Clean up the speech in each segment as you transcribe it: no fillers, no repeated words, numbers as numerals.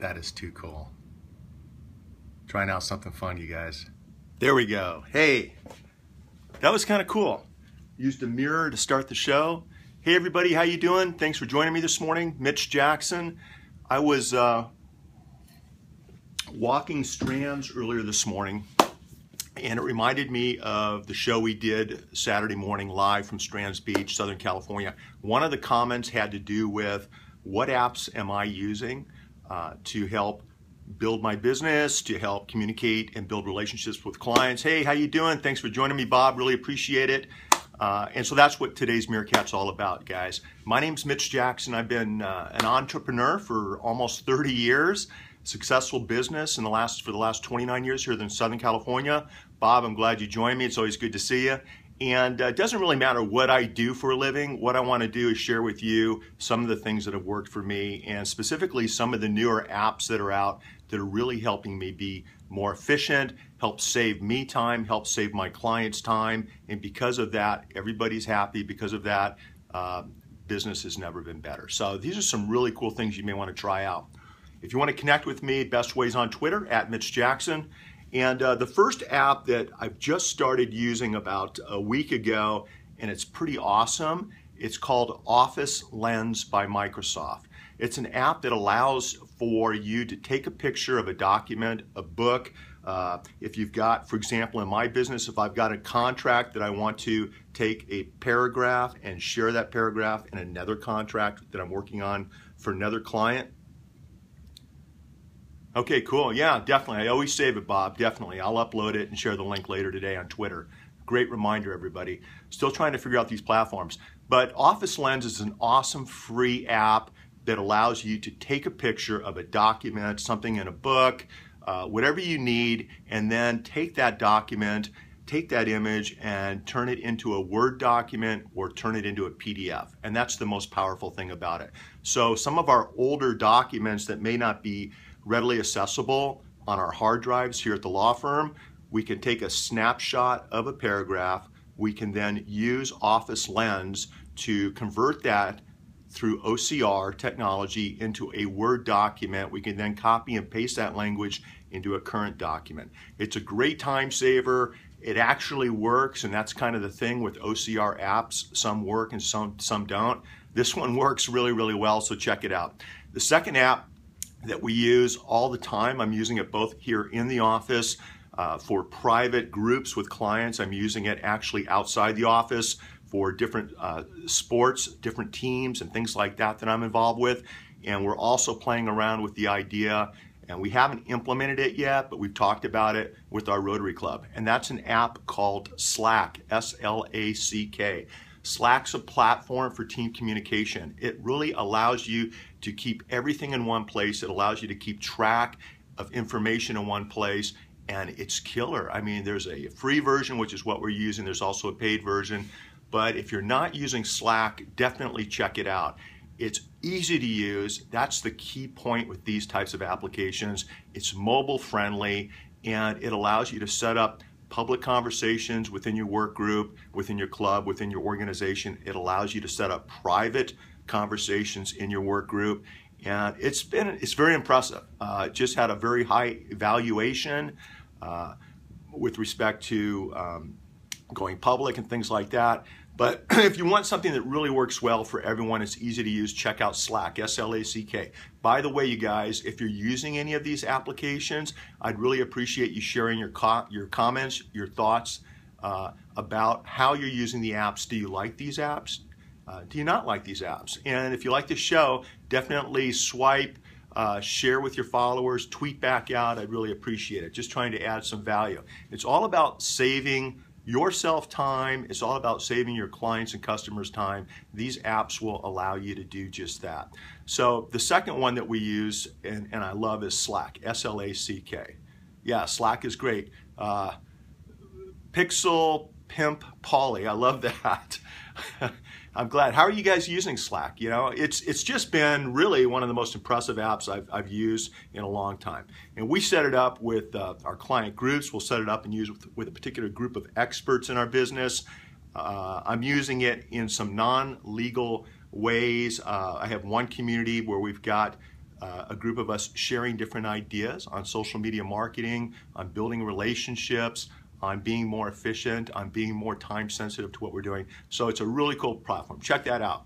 That is too cool. Trying out something fun, you guys. There we go. Hey, that was kind of cool. Used a mirror to start the show. Hey everybody, how you doing? Thanks for joining me this morning. Mitch Jackson. I was walking Strands earlier this morning, and it reminded me of the show we did Saturday morning live from Strands Beach, Southern California. One of the comments had to do with what apps am I using to help build my business, to help communicate and build relationships with clients. Hey, how you doing? Thanks for joining me, Bob. Really appreciate it. And so that's what today's Meerkat's all about, guys. My name's Mitch Jackson. I've been an entrepreneur for almost 30 years. Successful business for the last 29 years here in Southern California. Bob, I'm glad you joined me. It's always good to see you. And it doesn't really matter what I do for a living. What I want to do is share with you some of the things that have worked for me, and specifically some of the newer apps that are out that are really helping me be more efficient, help save me time, help save my clients time. And because of that, everybody's happy. Because of that, business has never been better. So these are some really cool things you may want to try out. If you want to connect with me, best ways on Twitter, @MitchJackson. And the first app that I've just started using about a week ago, and it's pretty awesome, it's called Office Lens by Microsoft. It's an app that allows for you to take a picture of a document, a book. If you've got, for example, in my business, if I've got a contract that I want to take a paragraph and share that paragraph in another contract that I'm working on for another client. Okay, cool. Yeah, definitely. I always save it, Bob. Definitely. I'll upload it and share the link later today on Twitter. Great reminder, everybody. Still trying to figure out these platforms. But Office Lens is an awesome free app that allows you to take a picture of a document, something in a book, whatever you need, and then take that document, take that image, and turn it into a Word document or turn it into a PDF. And that's the most powerful thing about it. So some of our older documents that may not be readily accessible on our hard drives here at the law firm, we can take a snapshot of a paragraph. We can then use Office Lens to convert that through OCR technology into a Word document. We can then copy and paste that language into a current document. It's a great time saver. It actually works, and that's kind of the thing with OCR apps. Some work and some don't. This one works really, really well, so check it out. The second app that we use all the time, I'm using it both here in the office for private groups with clients. I'm using it actually outside the office for different sports, different teams and things like that that I'm involved with. And we're also playing around with the idea, and we haven't implemented it yet, but we've talked about it with our Rotary Club. And that's an app called Slack, S-L-A-C-K. Slack's a platform for team communication. It really allows you to keep everything in one place. It allows you to keep track of information in one place, and it's killer. I mean, there's a free version, which is what we're using. There's also a paid version. But if you're not using Slack, definitely check it out. It's easy to use. That's the key point with these types of applications. It's mobile friendly, and it allows you to set up public conversations within your work group, within your club, within your organization. It allows you to set up private conversations in your work group, and it's very impressive. It just had a very high evaluation with respect to going public and things like that. But if you want something that really works well for everyone, it's easy to use, check out Slack, S-L-A-C-K. By the way, you guys, if you're using any of these applications, I'd really appreciate you sharing your comments, your thoughts about how you're using the apps. Do you like these apps? Do you not like these apps? And if you like this show, definitely swipe, share with your followers, tweet back out. I'd really appreciate it. Just trying to add some value. It's all about saving yourself time. It's all about saving your clients and customers time. These apps will allow you to do just that. So the second one that we use and I love is Slack, S-L-A-C-K. Yeah, Slack is great. Pixel Pimp Polly, I love that. I'm glad. How are you guys using Slack? You know, it's just been really one of the most impressive apps I've used in a long time. And we set it up with our client groups. We'll set it up and use it with a particular group of experts in our business. I'm using it in some non-legal ways. I have one community where we've got a group of us sharing different ideas on social media marketing, on building relationships, on being more efficient, on being more time sensitive to what we're doing. So it's a really cool platform. Check that out.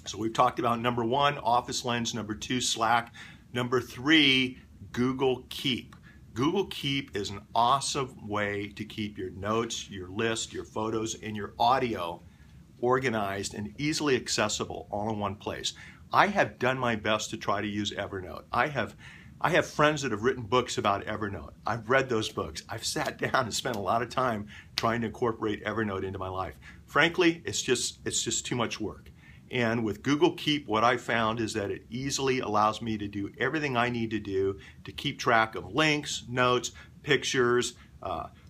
So we've talked about number 1, Office Lens, number 2, Slack, number 3, Google Keep. Google Keep is an awesome way to keep your notes, your list, your photos, and your audio organized and easily accessible all in one place. I have done my best to try to use Evernote. I have friends that have written books about Evernote. I've read those books. I've sat down and spent a lot of time trying to incorporate Evernote into my life. Frankly, it's just too much work. And with Google Keep, what I found is that it easily allows me to do everything I need to do to keep track of links, notes, pictures,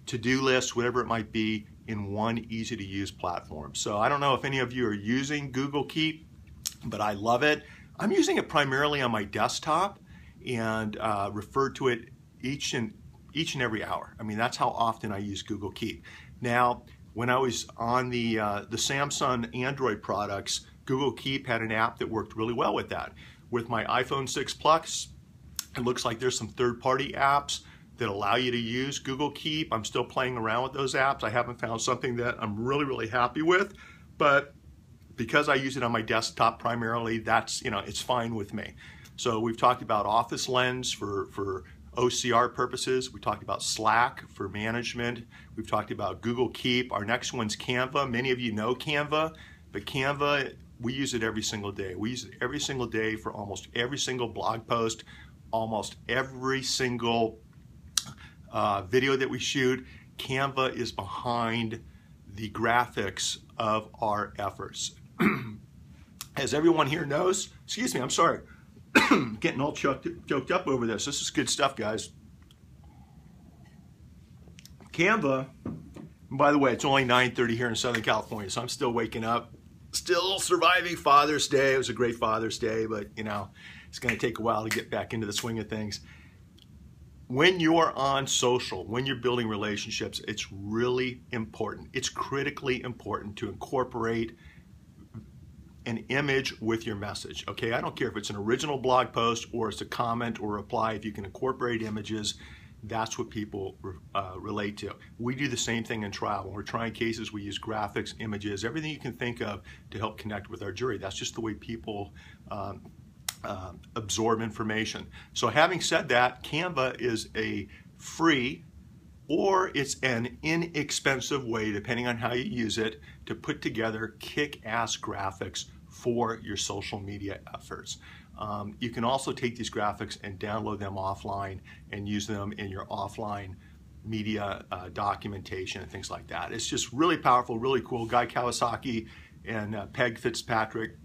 to-do lists, whatever it might be, in one easy-to-use platform. So I don't know if any of you are using Google Keep, but I love it. I'm using it primarily on my desktop and refer to it each and every hour. I mean, that's how often I use Google Keep. Now, when I was on the Samsung Android products, Google Keep had an app that worked really well with that. With my iPhone 6 Plus, it looks like there's some third-party apps that allow you to use Google Keep. I'm still playing around with those apps. I haven't found something that I'm really happy with, but because I use it on my desktop primarily, that's, it's fine with me. So we've talked about Office Lens for OCR purposes. We talked about Slack for management. We've talked about Google Keep. Our next one's Canva. Many of you know Canva, but Canva, we use it every single day. We use it every single day for almost every single blog post, almost every single video that we shoot. Canva is behind the graphics of our efforts. As everyone here knows, excuse me, I'm sorry, getting all choked up over this. This is good stuff, guys. Canva, and by the way, it's only 9:30 here in Southern California, so I'm still waking up, still surviving Father's Day. It was a great Father's Day, but it's going to take a while to get back into the swing of things. When you're on social, when you're building relationships, it's really important. It's critically important to incorporate an image with your message, okay? I don't care if it's an original blog post or it's a comment or reply. If you can incorporate images, that's what people relate to. We do the same thing in trial. When we're trying cases, we use graphics, images, everything you can think of to help connect with our jury. That's just the way people absorb information. So having said that, Canva is a free or it's an inexpensive way, depending on how you use it, to put together kick-ass graphics for your social media efforts. You can also take these graphics and download them offline and use them in your offline media documentation and things like that. It's just really powerful, really cool. Guy Kawasaki and Peg Fitzpatrick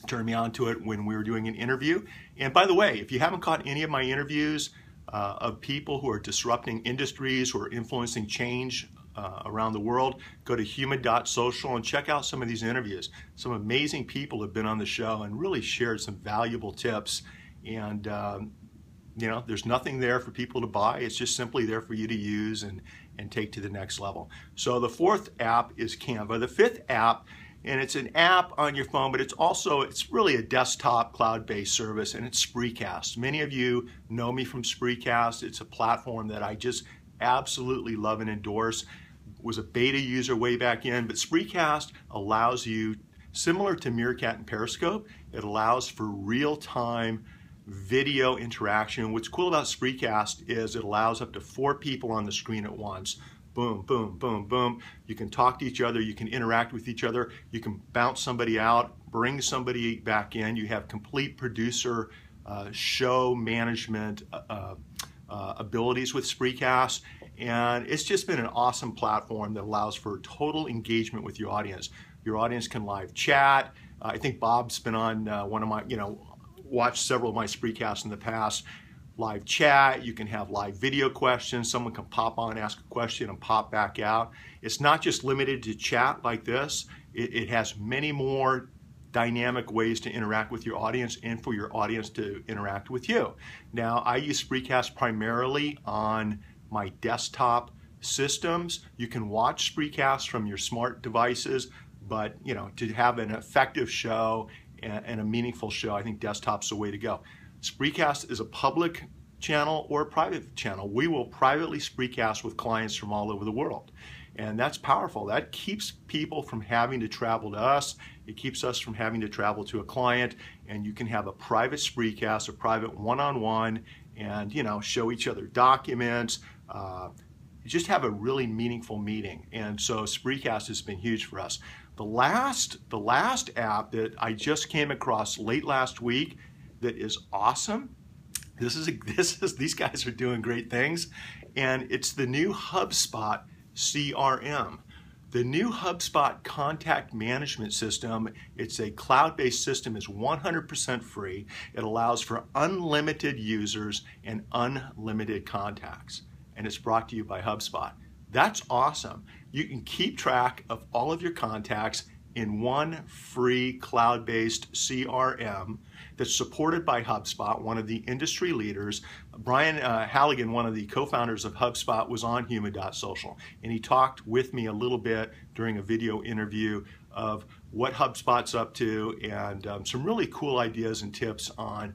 turned me on to it when we were doing an interview. And by the way, if you haven't caught any of my interviews of people who are disrupting industries, who are influencing change around the world, go to human.social and check out some of these interviews. Some amazing people have been on the show and really shared some valuable tips. And there's nothing there for people to buy. It's just simply there for you to use and take to the next level. So the fourth app is Canva. The fifth app, and it's an app on your phone, but it's really a desktop cloud-based service, and it's Spreecast. Many of you know me from Spreecast. It's a platform that I just absolutely love and endorse. Was a beta user way back in, but Spreecast allows you, similar to Meerkat and Periscope, it allows for real-time video interaction. What's cool about Spreecast is it allows up to 4 people on the screen at once. Boom, boom, boom, boom. You can talk to each other, you can interact with each other, you can bounce somebody out, bring somebody back in. You have complete producer show management abilities with Spreecast, and it's just been an awesome platform that allows for total engagement with your audience. Your audience can live chat. I think Bob's been on one of my, watched several of my Spreecasts in the past. Live chat, you can have live video questions. Someone can pop on, ask a question, and pop back out. It's not just limited to chat like this. It has many more dynamic ways to interact with your audience and for your audience to interact with you. Now, I use Spreecast primarily on my desktop systems. You can watch Spreecast from your smart devices, but to have an effective show and a meaningful show, I think desktop's the way to go. Spreecast is a public channel or a private channel. We will privately Spreecast with clients from all over the world. And that's powerful. That keeps people from having to travel to us. It keeps us from having to travel to a client. And you can have a private Spreecast, a private one-on-one, and show each other documents. You just have a really meaningful meeting. And so Spreecast has been huge for us. The last app that I just came across late last week that is awesome. These guys are doing great things, and it's the new HubSpot CRM. The new HubSpot contact management system, it's a cloud-based system, is 100% free. It allows for unlimited users and unlimited contacts, and it's brought to you by HubSpot. That's awesome. You can keep track of all of your contacts in one free cloud-based CRM that's supported by HubSpot, one of the industry leaders. Brian Halligan, one of the co-founders of HubSpot, was on Human.social, and he talked with me a little bit during a video interview of what HubSpot's up to and some really cool ideas and tips on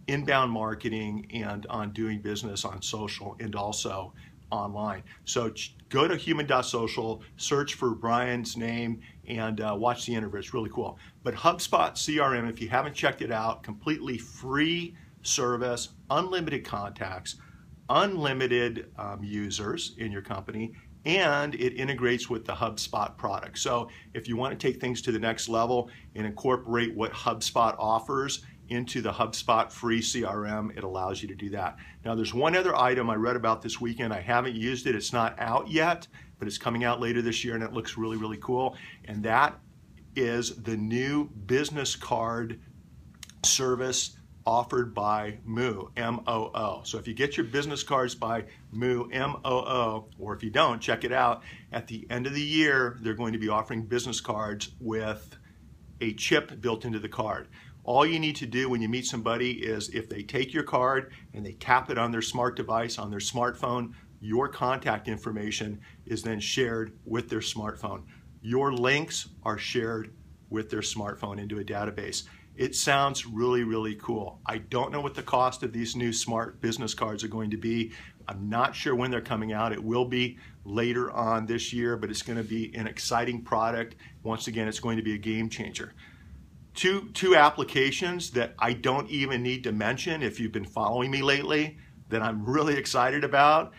inbound marketing and on doing business on social and also online. So go to Human.social, search for Brian's name, and watch the interview. It's really cool. But HubSpot CRM, if you haven't checked it out, completely free service, unlimited contacts, unlimited users in your company, and it integrates with the HubSpot product. So if you want to take things to the next level and incorporate what HubSpot offers into the HubSpot free CRM, it allows you to do that. Now there's one other item I read about this weekend. I haven't used it. It's not out yet, but it's coming out later this year and it looks really, really cool. And that is the new business card service offered by Moo, M-O-O. So if you get your business cards by Moo, M-O-O, or if you don't, check it out. At the end of the year, they're going to be offering business cards with a chip built into the card. All you need to do when you meet somebody is if they take your card and they tap it on their smart device, on their smartphone, your contact information is then shared with their smartphone. Your links are shared with their smartphone into a database. It sounds really, really cool. I don't know what the cost of these new smart business cards are going to be. I'm not sure when they're coming out. It will be later on this year, but it's going to be an exciting product. Once again, it's going to be a game changer. Two applications that I don't even need to mention if you've been following me lately that I'm really excited about.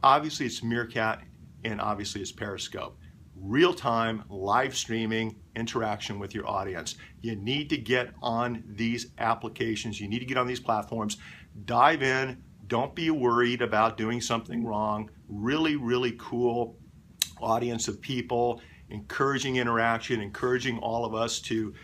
Obviously it's Meerkat and obviously it's Periscope. Real-time live streaming interaction with your audience. You need to get on these applications. You need to get on these platforms. Dive in. Don't be worried about doing something wrong. Really, really cool audience of people, encouraging interaction, encouraging all of us to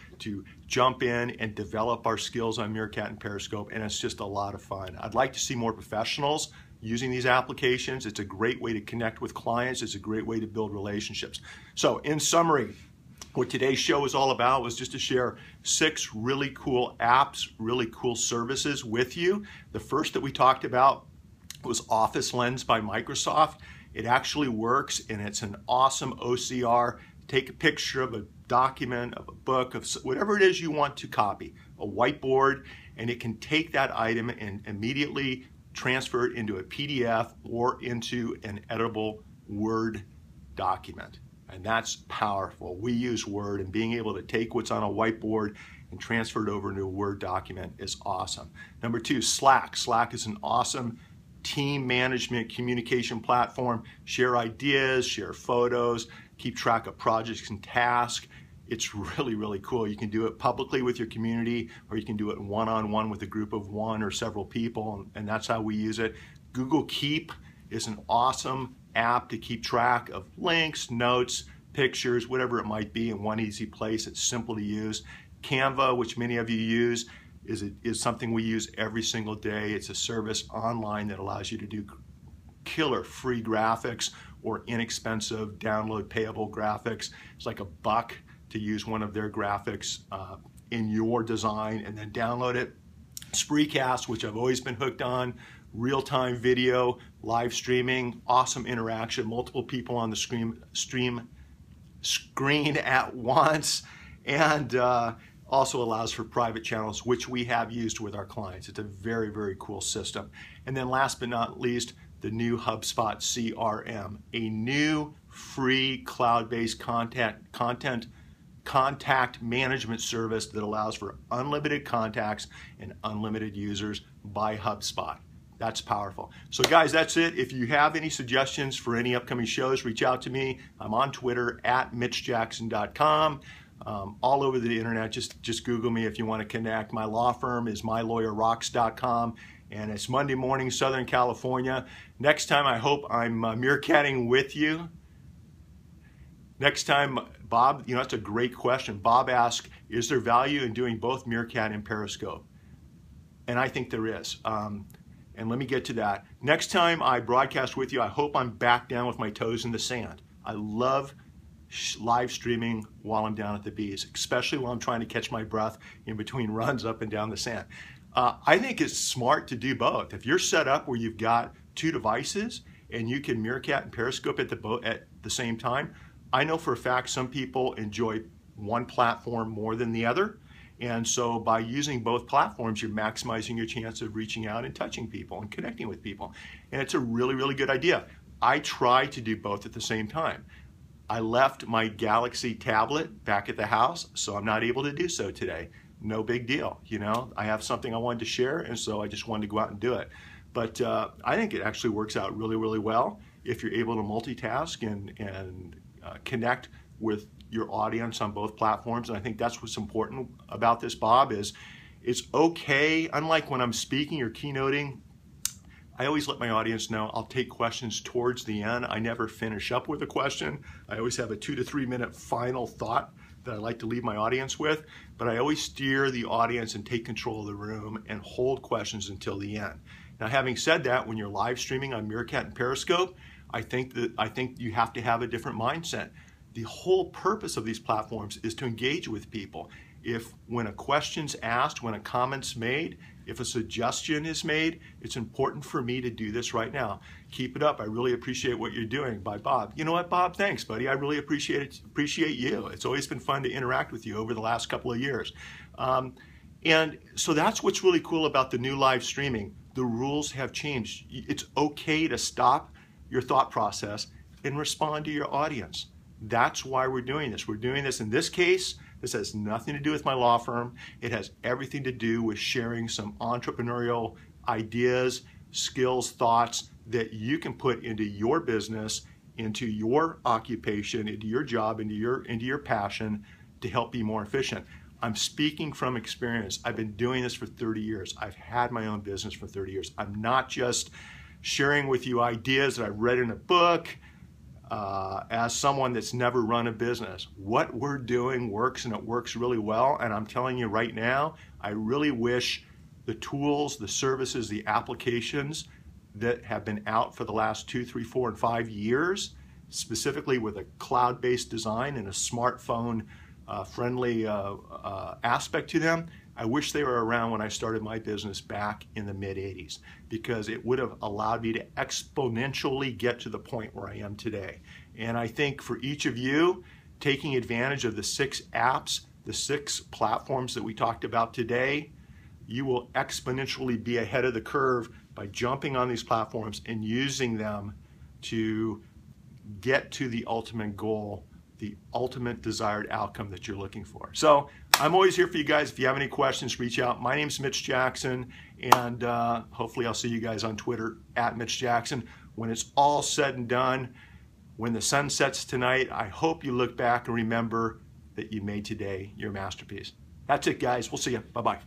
jump in and develop our skills on Meerkat and Periscope, and it's just a lot of fun. I'd like to see more professionals using these applications. It's a great way to connect with clients. It's a great way to build relationships. So in summary, what today's show is all about was just to share 6 really cool apps, really cool services with you. The first that we talked about was Office Lens by Microsoft. It actually works, and it's an awesome OCR. Take a picture of a document, of a book, of whatever it is you want to copy, a whiteboard, and it can take that item and immediately transfer it into a PDF or into an editable Word document. And that's powerful. We use Word, and being able to take what's on a whiteboard and transfer it over into a Word document is awesome. Number 2, Slack. Slack is an awesome team management communication platform. Share ideas, share photos, keep track of projects and tasks. It's really, really cool. You can do it publicly with your community, or you can do it one-on-one with a group of 1 or several people, and that's how we use it. Google Keep is an awesome app to keep track of links, notes, pictures, whatever it might be in one easy place. It's simple to use. Canva, which many of you use, is something we use every single day. It's a service online that allows you to do killer free graphics or inexpensive download payable graphics. It's like $1 to use one of their graphics in your design and then download it. Spreecast, which I've always been hooked on, real-time video, live streaming, awesome interaction, multiple people on the screen at once, and Also allows for private channels, which we have used with our clients. It's a very, very cool system. And then last but not least, the new HubSpot CRM, a new free cloud-based contact management service that allows for unlimited contacts and unlimited users by HubSpot. That's powerful. So guys, that's it. If you have any suggestions for any upcoming shows, reach out to me. I'm on Twitter at mitchjackson.com. All over the internet, just Google me if you want to connect. My law firm is mylawyerrocks.com, and it's Monday morning, Southern California. Next time, I hope I'm meerkatting with you. Next time, Bob, that's a great question. Bob asked, is there value in doing both Meerkat and Periscope? And I think there is. And let me get to that. Next time I broadcast with you, I hope I'm back down with my toes in the sand. I love live streaming while I'm down at the bees, especially while I'm trying to catch my breath in between runs up and down the sand. I think it's smart to do both. If you're set up where you've got two devices and you can Meerkat and Periscope at the same time, I know for a fact some people enjoy one platform more than the other. And so by using both platforms, you're maximizing your chance of reaching out and touching people and connecting with people. And it's a really, really good idea. I try to do both at the same time. I left my Galaxy tablet back at the house, so I'm not able to do so today. No big deal, I have something I wanted to share, and so I just wanted to go out and do it. But I think it actually works out really, really well if you're able to multitask and connect with your audience on both platforms. And I think that's what's important about this, Bob, is it's okay. Unlike when I'm speaking or keynoting, I always let my audience know I'll take questions towards the end. I never finish up with a question. I always have a 2 to 3 minute final thought that I like to leave my audience with, but I always steer the audience and take control of the room and hold questions until the end. Now, having said that, when you're live streaming on Meerkat and Periscope, I think you have to have a different mindset. The whole purpose of these platforms is to engage with people. When a question's asked, when a comment's made, if a suggestion is made, it's important for me to do this right now. Keep it up. I really appreciate what you're doing. By Bob. You know what, Bob? Thanks, buddy. I really appreciate you. It's always been fun to interact with you over the last couple of years. And so that's what's really cool about the new live streaming. The rules have changed. It's okay to stop your thought process and respond to your audience. That's why we're doing this. We're doing this in this case. This has nothing to do with my law firm. It has everything to do with sharing some entrepreneurial ideas, skills, thoughts that you can put into your business, into your occupation, into your job, into your passion to help be more efficient. I'm speaking from experience. I've been doing this for 30 years. I've had my own business for 30 years. I'm not just sharing with you ideas that I've read in a book as someone that's never run a business. What we're doing works, and it works really well. And I'm telling you right now, I really wish the tools, the services, the applications that have been out for the last 2, 3, 4, and 5 years, specifically with a cloud-based design and a smartphone friendly aspect to them, I wish they were around when I started my business back in the mid-'80s, because it would have allowed me to exponentially get to the point where I am today. And I think for each of you, taking advantage of the 6 apps, the 6 platforms that we talked about today, you will exponentially be ahead of the curve by jumping on these platforms and using them to get to the ultimate goal, the ultimate desired outcome that you're looking for. So I'm always here for you guys. If you have any questions, reach out. My name's Mitch Jackson, and hopefully I'll see you guys on Twitter at Mitch Jackson. When it's all said and done, when the sun sets tonight, I hope you look back and remember that you made today your masterpiece. That's it, guys. We'll see you. Bye-bye.